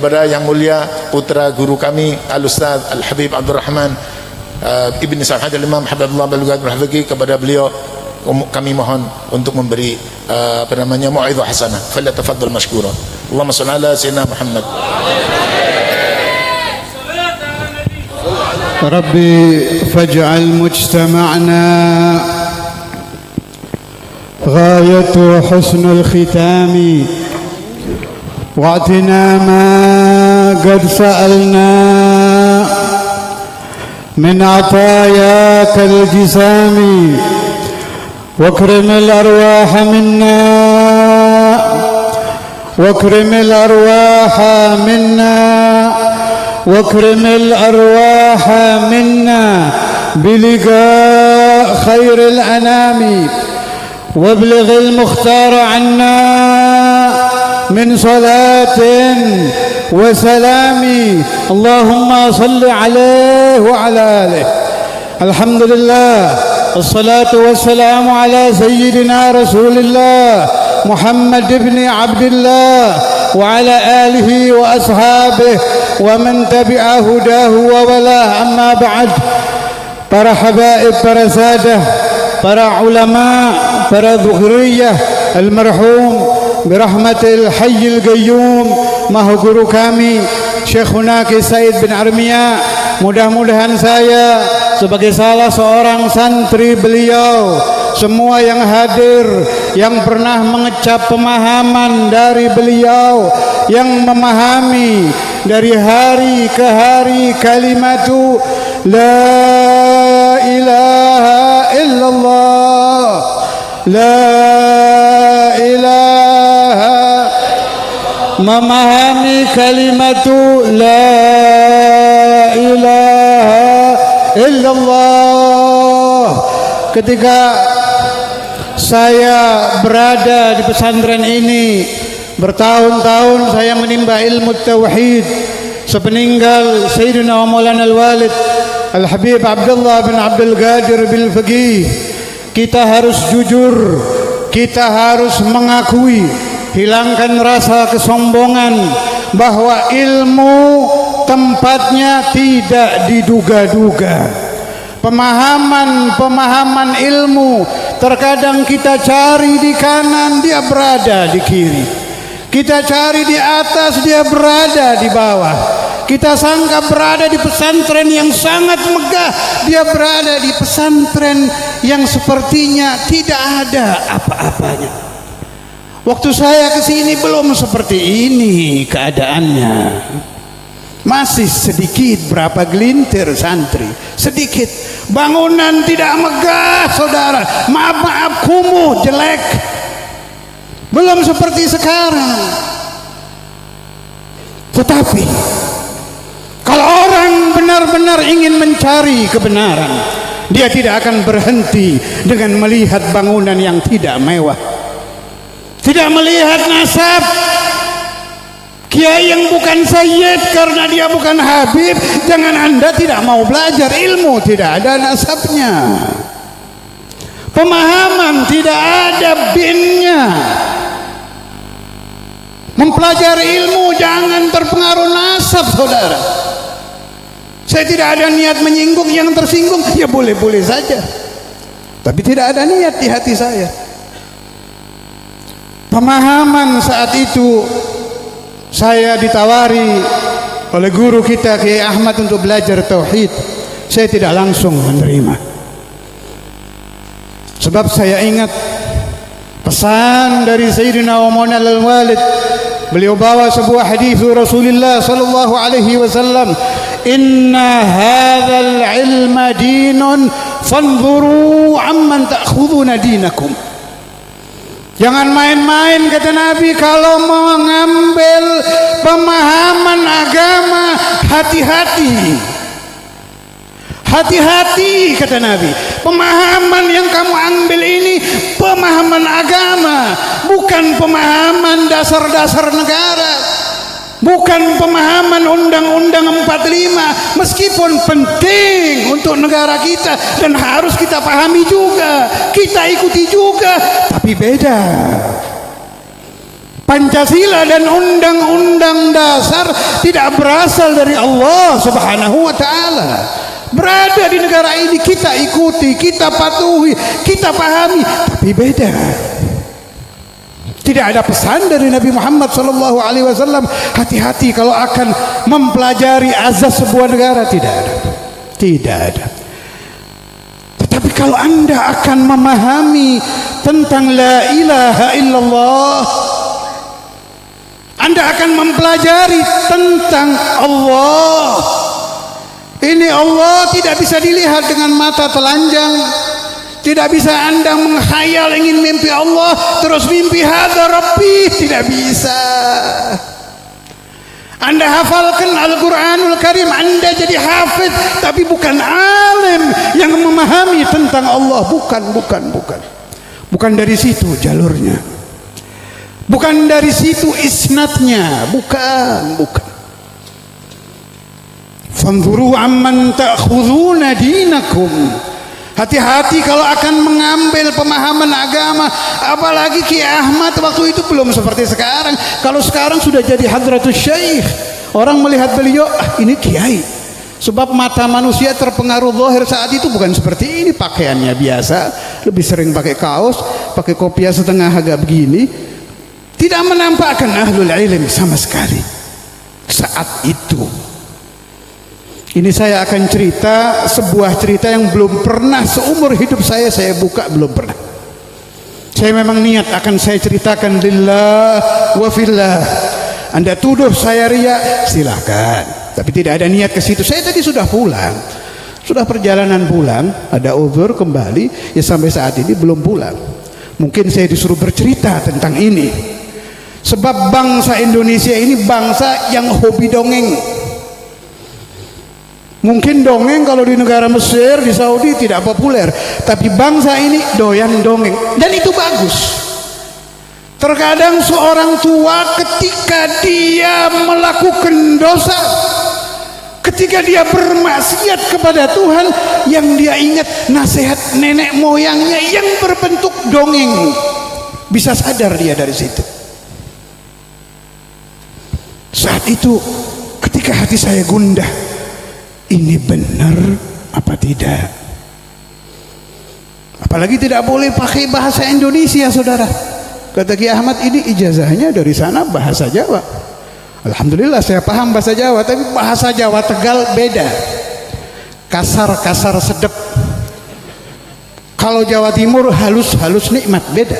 kepada Yang Mulia putra guru kami Al-Ustaz Al-Habib Abdul Rahman Ibn Sa'ad Al-Imam Habibullah Balugad Al-Hafiqi, kepada beliau kami mohon untuk memberi mau'izah hasanah. Falyatafaddal mashkura. Allahumma shalli ala sayyidina Muhammad. ربي فاجعل مجتمعنا غاية حسن الختام، واعطنا ما قد سألنا من عطاياك الجسام، واكرم الأرواح منا، واكرم الأرواح منا، واكرم الأرواح منا بلقاء خير الأنام، وابلغ المختار عنا من صلاة وسلام. اللهم صل عليه وعلى آله. الحمد لله، الصلاة والسلام على سيدنا رسول الله محمد بن عبد الله وعلى آله وأصحابه ومن تبع هداه وولاه. أما بعد، para habaib, para sadah, para ulama, para dzurriyyah almarhum birahmatil hayyil qayyum, maha guru kami Syekhuna Ki Said bin Armia, mudah-mudahan saya sebagai salah seorang santri beliau, semua yang hadir yang pernah mengecap pemahaman dari beliau, yang memahami dari hari ke hari kalimatu la ilaha illallah, la ilaha, memahami kalimatu la ilaha illallah. Ketika saya berada di pesantren ini bertahun-tahun, saya menimba ilmu tauhid sepeninggal Sayyidina wa Maulana Al-Walid Al-Habib Abdullah bin Abdul Qadir bil Faqih. Kita harus jujur, kita harus mengakui, hilangkan rasa kesombongan bahwa ilmu tempatnya tidak diduga-duga. Pemahaman ilmu terkadang kita cari di kanan, dia berada di kiri. Kita cari di atas, dia berada di bawah. Kita sangka berada di pesantren yang sangat megah, dia berada di pesantren yang sepertinya tidak ada apa-apanya. Waktu saya ke sini belum seperti ini keadaannya. Masih sedikit berapa gelintir santri, sedikit. Bangunan tidak megah, saudara. Maaf, kumuh, jelek. Belum seperti sekarang. Tetapi kalau orang benar-benar ingin mencari kebenaran, dia tidak akan berhenti dengan melihat bangunan yang tidak mewah, tidak melihat nasab kiai yang bukan sayyid karena dia bukan habib. Jangan Anda tidak mau belajar ilmu, tidak ada nasabnya. Pemahaman tidak ada binnya. Mempelajari ilmu jangan terpengaruh nasab, saudara. Saya tidak ada niat menyinggung, yang tersinggung ya boleh-boleh saja, tapi tidak ada niat di hati saya. Pemahaman saat itu saya ditawari oleh guru kita Kiai Ahmad untuk belajar tauhid. Saya tidak langsung menerima, sebab saya ingat pesan dari Sayyidina wa Maulana Al-Walid. Beliau bawa sebuah hadis Rasulullah sallallahu alaihi wasallam, "Inna hadzal ilma dinun fanzuru amman ta'khuduna dinakum." Jangan main-main, kata Nabi, kalau mengambil pemahaman agama, hati-hati. Hati-hati, kata Nabi. Pemahaman yang kamu ambil ini pemahaman agama, bukan pemahaman dasar-dasar negara, bukan pemahaman Undang-Undang 45, meskipun penting untuk negara kita dan harus kita pahami juga, kita ikuti juga, tapi beda. Pancasila dan undang-undang dasar tidak berasal dari Allah Subhanahu wa taala. Berada di negara ini kita ikuti, kita patuhi, kita pahami, tapi beda. Tidak ada pesan dari Nabi Muhammad sallallahu alaihi wasallam hati-hati kalau akan mempelajari azas sebuah negara, tidak ada. Tidak ada. Tetapi kalau Anda akan memahami tentang la ilaha illallah, Anda akan mempelajari tentang Allah. Ini Allah tidak bisa dilihat dengan mata telanjang. Tidak bisa Anda menghayal ingin mimpi Allah terus mimpi hadza rabbi, tidak bisa. Anda hafalkan Al-Quranul Karim, Anda jadi hafiz, tapi bukan alim yang memahami tentang Allah. Bukan dari situ jalurnya, bukan dari situ isnadnya, bukan. Fanzuru amman ta'khuduna dinakum. Hati-hati kalau akan mengambil pemahaman agama, apalagi Ki Ahmad waktu itu belum seperti sekarang. Kalau sekarang sudah jadi Hadratus Syekh, orang melihat beliau, ini kiai. Sebab mata manusia terpengaruh zahir saat itu bukan seperti ini, pakaiannya biasa, lebih sering pakai kaos, pakai kopiah setengah agak begini. Tidak menampakkan ahlul ilm sama sekali saat itu. Ini saya akan cerita sebuah cerita yang belum pernah seumur hidup saya buka, belum pernah. Saya memang niat akan saya ceritakan lillah wa fillah. Anda tuduh saya riya, silahkan. Tapi tidak ada niat ke situ. Saya tadi sudah pulang. Sudah perjalanan pulang, ada uzur kembali, ya sampai saat ini belum pulang. Mungkin saya disuruh bercerita tentang ini. Sebab bangsa Indonesia ini bangsa yang hobi dongeng. Mungkin dongeng kalau di negara Mesir, di Saudi tidak populer, tapi bangsa ini doyan dongeng, dan itu bagus. Terkadang seorang tua ketika dia melakukan dosa, ketika dia bermaksiat kepada Tuhan, yang dia ingat nasihat nenek moyangnya yang berbentuk dongeng, bisa sadar dia dari situ. Saat itu ketika hati saya gundah, ini benar apa tidak? Apalagi tidak boleh pakai bahasa Indonesia, saudara. Kata Ki Ahmad, ini ijazahnya dari sana bahasa Jawa. Alhamdulillah saya paham bahasa Jawa, tapi bahasa Jawa Tegal beda. Kasar sedep. Kalau Jawa Timur halus nikmat, beda.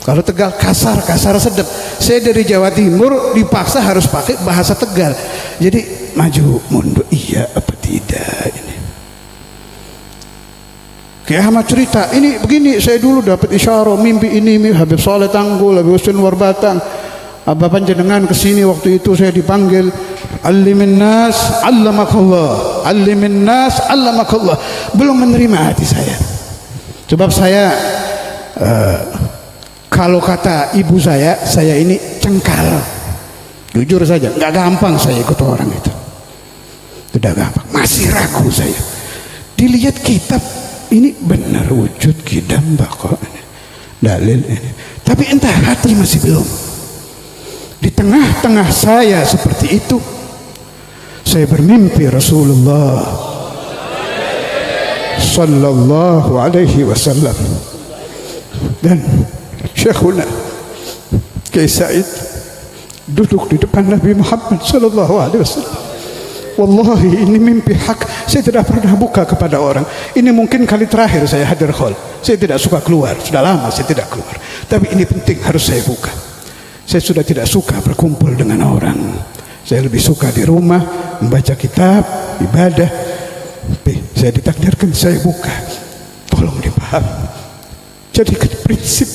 Kalau Tegal kasar sedep. Saya dari Jawa Timur dipaksa harus pakai bahasa Tegal. Jadi maju mundur, iya apa tidak ini. Ki Ahmad cerita, ini begini, saya dulu dapat isyarah mimpi ini, Habib Saleh Tanggul, Habib Husain Warbatan, Abah Panjenengan kesini waktu itu saya dipanggil, Allimin nas allamakallah, Allimin nas allamakallah. Belum menerima hati saya. Sebab saya kalau kata ibu saya ini cengkal. Jujur saja, nggak gampang saya ikut orang itu. Tidak gampang, masih ragu saya. Dilihat kitab ini benar wujud kidam bako dalil ini, tapi entah hati masih belum. Di tengah-tengah saya seperti itu, saya bermimpi Rasulullah sallallahu alaihi wasallam dan Syekhuna Kiai Said duduk di depan Nabi Muhammad sallallahu alaihi wasallam. Wallahi ini mimpi hak. Saya tidak pernah buka kepada orang. Ini mungkin kali terakhir saya hadir hall. Saya tidak suka keluar. Sudah lama saya tidak keluar. Tapi ini penting, harus saya buka. Saya sudah tidak suka berkumpul dengan orang. Saya lebih suka di rumah membaca kitab, ibadah. Tapi saya ditakdirkan saya buka. Tolong dipahami. Jadikan prinsip.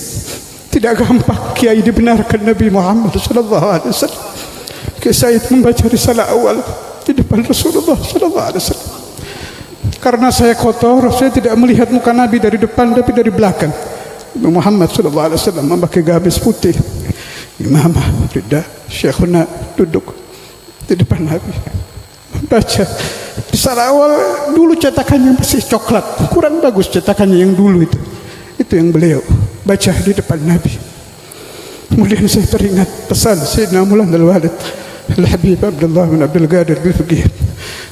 Tidak gampang kiai dibenarkan Nabi Muhammad sallallahu alaihi wasallam. Kiai Said membaca risalah awal di depan Rasulullah sallallahu alaihi wasallam. Karena saya kotor, saya tidak melihat muka Nabi dari depan tapi dari belakang. Nabi Muhammad sallallahu alaihi wasallam memakai gamis putih, imamah, rida, Syekhuna duduk di depan Nabi membaca risalah awal. Dulu cetakannya masih coklat, kurang bagus cetakannya yang dulu itu yang beliau baca di depan Nabi. Kemudian saya teringat pesan Sayyidina Maulana Al-Walid Al-Habib Abdullah bin Abdul Qadir Al-Faqih,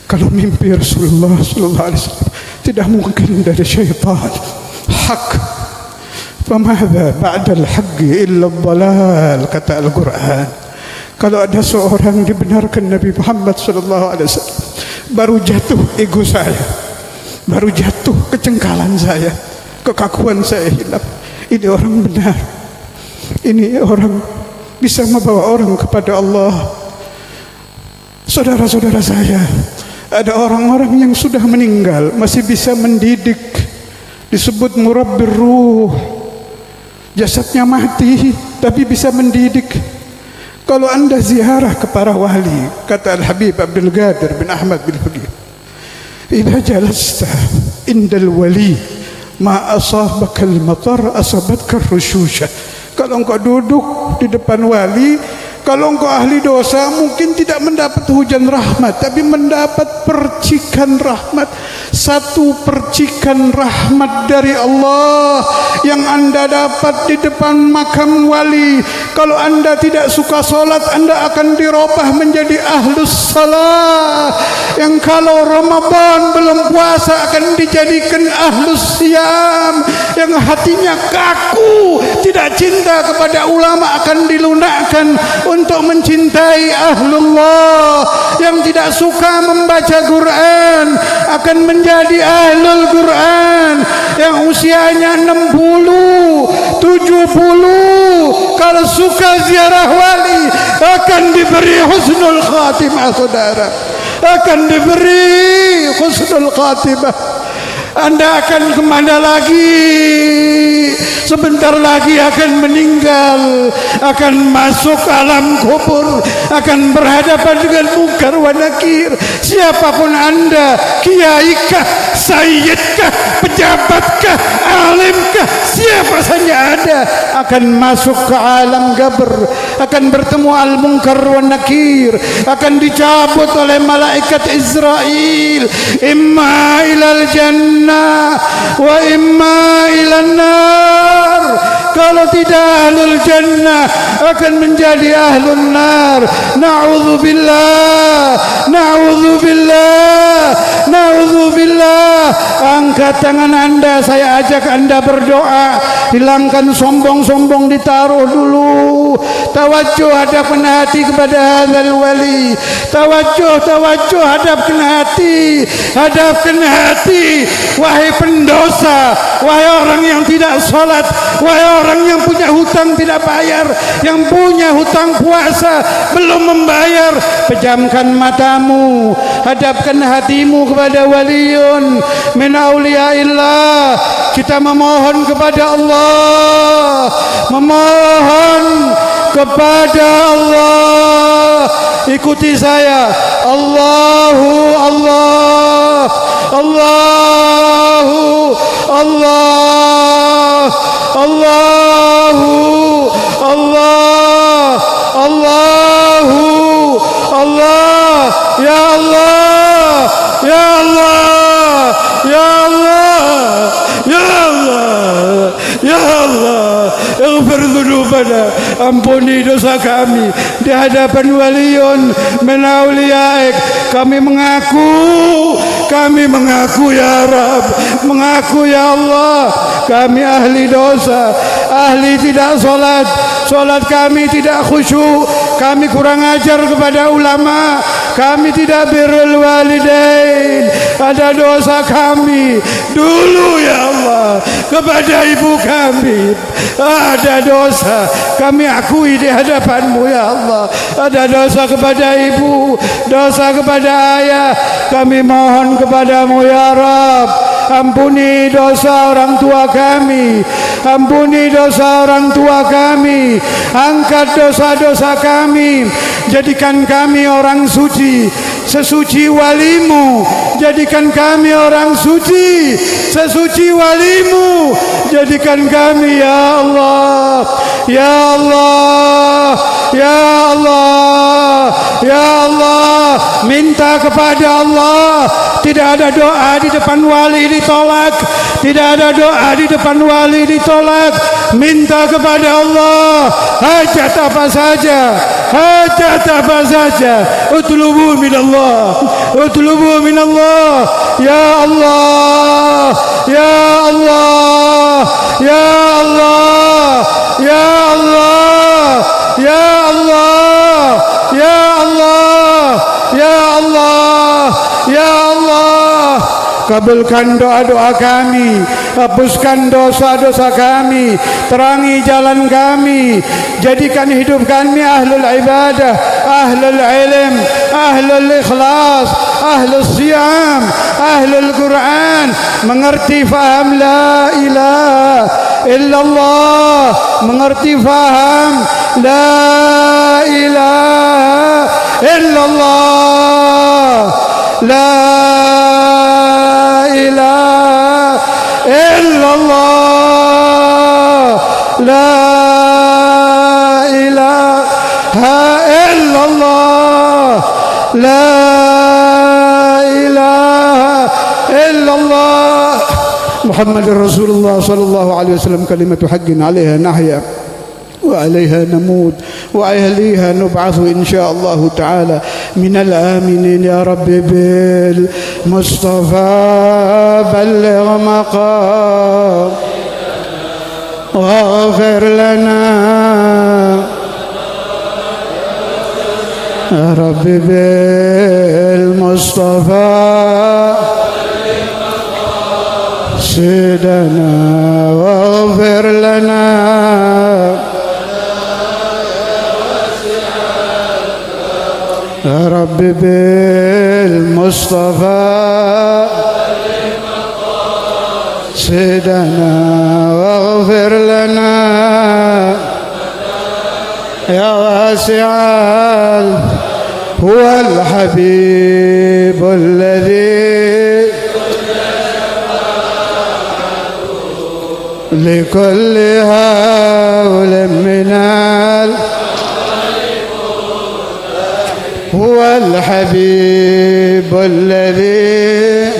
kalau mimpi Rasulullah sallallahu alaihi wasallam tidak mungkin dari syaitan. Hak. Famadha ba'da al-haqqi illa ad-dhalal, kata Al-Quran. Kalau ada seorang dibenarkan Nabi Muhammad sallallahu alaihi wasallam, baru jatuh ego saya, baru jatuh kecengkalan saya, kekakuan saya hilang. Ini orang benar, ini orang bisa membawa orang kepada Allah. Saudara-saudara saya, ada orang-orang yang sudah meninggal masih bisa mendidik, disebut murabbir ruh. Jasadnya mati tapi bisa mendidik. Kalau anda ziarah ke para wali, kata Al-Habib Abdul Qadir bin Ahmad bin Faqih, idza jalasta indal wali ma asabaka al-matar asabatka ar-rushusha. Kalau engkau duduk di depan wali, kalau engkau ahli dosa mungkin tidak mendapat hujan rahmat, tapi mendapat percikan rahmat. Satu percikan rahmat dari Allah yang anda dapat di depan makam wali. Kalau anda tidak suka solat, anda akan dirubah menjadi ahlus salah. Yang kalau Ramadan belum puasa akan dijadikan ahlus siyam. Yang hatinya kaku, tidak cinta kepada ulama akan dilunakkan untuk mencintai ahlullah. Yang tidak suka membaca Quran akan menjadi ahlul Quran. Yang usianya 60, 70, kalau suka ziarah wali akan diberi husnul khatimah. Saudara, akan diberi husnul khatimah. Anda akan kemana lagi? Sebentar lagi akan meninggal, akan masuk alam kubur, akan berhadapan dengan munkar wa nakir. Siapapun anda, kiaikah, sayyidkah, pejabatkah, alimkah, siapa saja ada, akan masuk ke alam qabr, akan bertemu al munkar wa nakir, akan dicabut oleh malaikat Israel, imma ilal jannah wa imma ilan nar. Kalau tidak ahlul jannah akan menjadi ahlun nar. Na'udzubillah, na'udzubillah, na'udzubillah. Angkat tangan anda, saya ajak anda berdoa. Hilangkan sombong-sombong, ditaruh dulu. Tawajjuh, hadapkan hati kepada hadzal wali. Tawajjuh, tawajjuh, hadapkan hati, hadapkan hati. Wahai pendosa, wahai orang yang tidak salat, wahai orang yang punya hutang tidak bayar, yang punya hutang puasa belum membayar, pejamkan matamu, hadapkan hatimu kepada waliun min auliyaillah. Kita memohon kepada Allah, memohon kepada Allah. Ikuti saya. Allahu Allah, Allahu Allah, Allahu Allah, Allahu Allah. Ya Allah, ya Allah, ya Allah, ya Allah, ya Allah. Ighfir dzunubana, ampuni dosa kami di hadapan waliun min auliyaik. Kami mengaku ya Rabb, mengaku ya Allah, kami ahli dosa, ahli tidak solat, solat kami tidak khusyuk, kami kurang ajar kepada ulama, kami tidak birrul walidain, ada dosa kami dulu ya Allah kepada ibu kami, ada dosa kami akui di hadapanmu ya Allah, ada dosa kepada ibu, dosa kepada ayah, kami mohon kepadamu ya Rabb, ampuni dosa orang tua kami, ampuni dosa orang tua kami, angkat dosa-dosa kami, jadikan kami orang suci sesuci walimu, jadikan kami orang suci sesuci walimu, jadikan kami ya Allah, ya Allah, ya Allah, ya Allah. Minta kepada Allah tidak ada doa di depan wali ditolak, tidak ada doa di depan wali ditolak. Minta kepada Allah hajat apa saja, hajat apa saja. Utlubu minallah, utlubu minallah. Ya Allah, ya Allah, ya Allah, ya Allah, ya Allah, ya Allah, ya Allah, ya Allah. Kabulkan doa-doa kami, hapuskan dosa-dosa kami, terangi jalan kami, jadikan hidup kami ahlul ibadah, ahlul ilm, ahlul ikhlas, ahlul siyam, ahlul Quran, mengerti faham la ilaha illallah, mengerti faham la ilaha illallah, la ilaha illallah, la ilaha illallah, la ilaha illallah. محمد رسول الله صلى الله عليه وسلم كلمة حق عليها نحيا وعليها نموت وعليها نبعث إن شاء الله تعالى من الآمنين. يا رب بالمصطفى بلغ مقام واغفر لنا. يا رب بالمصطفى سيدنا واغفر لنا. يا رب بالمصطفى سيدنا واغفر لنا. يا واسع هو الحبيب الذي لكل هول من هو الحبيب الذي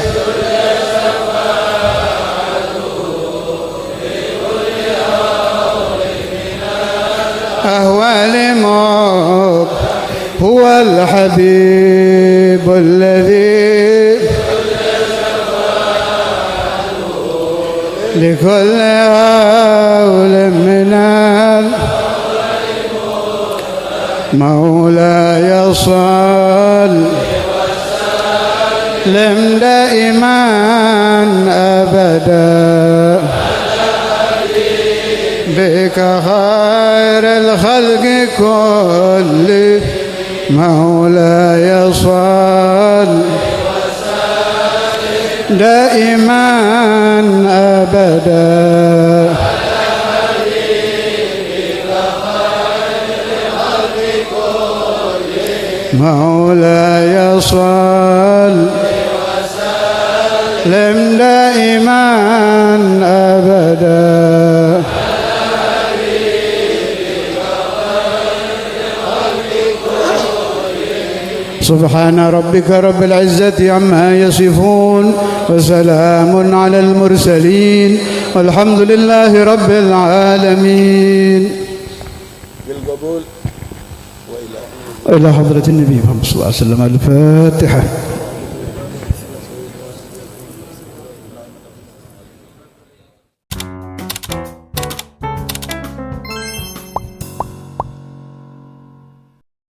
أهوال موت. هو الحبيب الذي لكل هول من مولاي صل لم دائما أبدا بك خير الخلق كل مولاي صل دائما أبدا مولاي صل لم دائما أبدا سبحان ربك رب العزة عما يصفون وسلام على المرسلين والحمد لله رب العالمين. بالقبول إلى حضرة النبي محمد صلى الله عليه وسلم. الفاتحة.